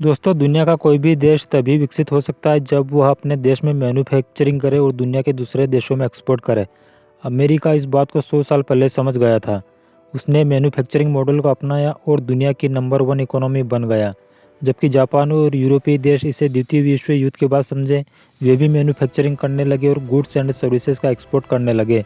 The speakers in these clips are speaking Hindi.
दोस्तों, दुनिया का कोई भी देश तभी विकसित हो सकता है जब वह अपने देश में मैन्युफैक्चरिंग करे और दुनिया के दूसरे देशों में एक्सपोर्ट करे। अमेरिका इस बात को 100 साल पहले समझ गया था। उसने मैन्युफैक्चरिंग मॉडल को अपनाया और दुनिया की नंबर 1 इकोनॉमी बन गया। जबकि जापान और यूरोपीय देश इसे द्वितीय विश्व युद्ध के बाद समझे, वे भी मैन्युफैक्चरिंग करने लगे और गुड्स एंड सर्विसेज का एक्सपोर्ट करने लगे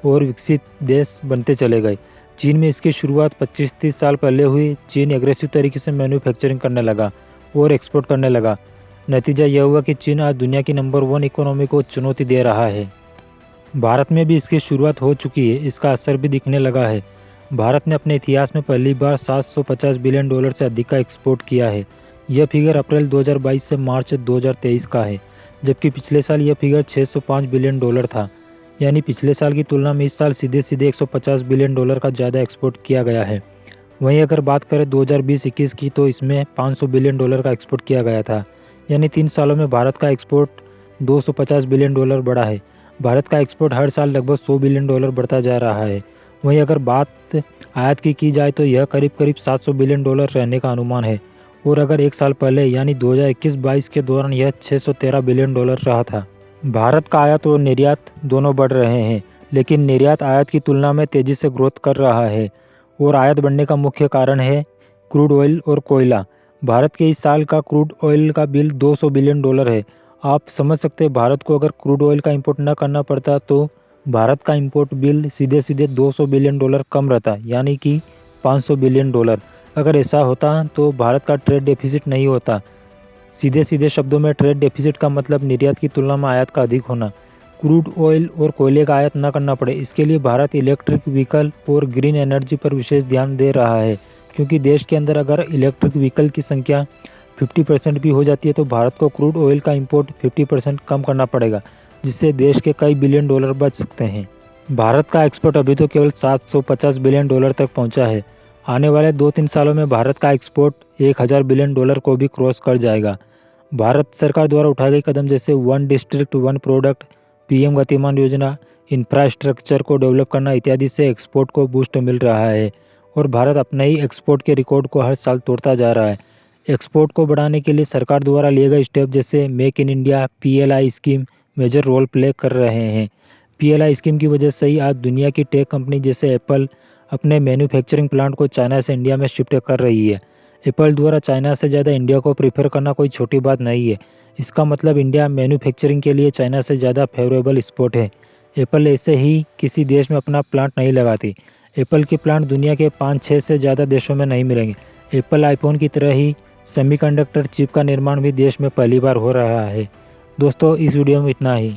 और विकसित देश बनते चले गए। चीन में इसकी शुरुआत 25-30 साल पहले हुई। चीन एग्रेसिव तरीके से मैन्युफैक्चरिंग करने लगा और एक्सपोर्ट करने लगा। नतीजा यह हुआ कि चीन आज दुनिया की नंबर 1 इकोनॉमी को चुनौती दे रहा है। भारत में भी इसकी शुरुआत हो चुकी है, इसका असर भी दिखने लगा है। भारत ने अपने इतिहास में पहली बार $750 बिलियन से अधिक का एक्सपोर्ट किया है। यह फिगर अप्रैल 2022 से मार्च 2023 का है, जबकि पिछले साल यह फिगर $605 बिलियन था। यानी पिछले साल की तुलना में इस साल सीधे सीधे $150 बिलियन का ज़्यादा एक्सपोर्ट किया गया है। वहीं अगर बात करें 2020-21 की, तो इसमें $500 बिलियन का एक्सपोर्ट किया गया था। यानी 3 सालों में भारत का एक्सपोर्ट $250 बिलियन बढ़ा है। भारत का एक्सपोर्ट हर साल लगभग $100 बिलियन बढ़ता जा रहा है। वहीं अगर बात आयात की जाए तो यह करीब करीब $700 बिलियन रहने का अनुमान है। और अगर एक साल पहले यानी 2021-22 के दौरान यह $613 बिलियन रहा था। भारत का आयात और निर्यात दोनों बढ़ रहे हैं, लेकिन निर्यात आयात की तुलना में तेज़ी से ग्रोथ कर रहा है और आयात बढ़ने का मुख्य कारण है क्रूड ऑयल और कोयला। भारत के इस साल का क्रूड ऑयल का बिल $200 बिलियन है। आप समझ सकते हैं, भारत को अगर क्रूड ऑयल का इंपोर्ट न करना पड़ता तो भारत का इंपोर्ट बिल सीधे सीधे $200 बिलियन कम रहता, यानी कि $500 बिलियन। अगर ऐसा होता तो भारत का ट्रेड डेफिसिट नहीं होता। सीधे सीधे शब्दों में ट्रेड डेफिसिट का मतलब निर्यात की तुलना में आयात का अधिक होना। क्रूड ऑयल और कोयले का आयात न करना पड़े, इसके लिए भारत इलेक्ट्रिक व्हीकल और ग्रीन एनर्जी पर विशेष ध्यान दे रहा है। क्योंकि देश के अंदर अगर इलेक्ट्रिक व्हीकल की संख्या 50% भी हो जाती है तो भारत को क्रूड ऑयल का इंपोर्ट 50% कम करना पड़ेगा, जिससे देश के कई बिलियन डॉलर बच सकते हैं। भारत का एक्सपोर्ट अभी तो केवल $750 बिलियन तक पहुंचा है। आने वाले 2-3 सालों में भारत का एक्सपोर्ट $1000 बिलियन को भी क्रॉस कर जाएगा। भारत सरकार द्वारा उठाए गए कदम जैसे 1 डिस्ट्रिक्ट 1 प्रोडक्ट, PM गतिमान योजना, इंफ्रास्ट्रक्चर को डेवलप करना इत्यादि से एक्सपोर्ट को बूस्ट मिल रहा है और भारत अपने ही एक्सपोर्ट के रिकॉर्ड को हर साल तोड़ता जा रहा है। एक्सपोर्ट को बढ़ाने के लिए सरकार द्वारा लिए गए स्टेप जैसे make in India, PLI scheme major role play कर रहे हैं। PLI स्कीम की वजह से ही आज दुनिया की टेक कंपनी जैसे एप्पल अपने मैन्युफैक्चरिंग प्लांट को चाइना से इंडिया में शिफ्ट कर रही है। एप्पल द्वारा चाइना से ज़्यादा इंडिया को प्रीफर करना कोई छोटी बात नहीं है। इसका मतलब इंडिया मैन्युफैक्चरिंग के लिए चाइना से ज़्यादा फेवरेबल स्पॉट है। एप्पल ऐसे ही किसी देश में अपना प्लांट नहीं लगाती। एप्पल के प्लांट दुनिया के 5-6 से ज़्यादा देशों में नहीं मिलेंगे। एप्पल आईफोन की तरह ही सेमीकंडक्टर चिप का निर्माण भी देश में पहली बार हो रहा है। दोस्तों, इस वीडियो में इतना ही।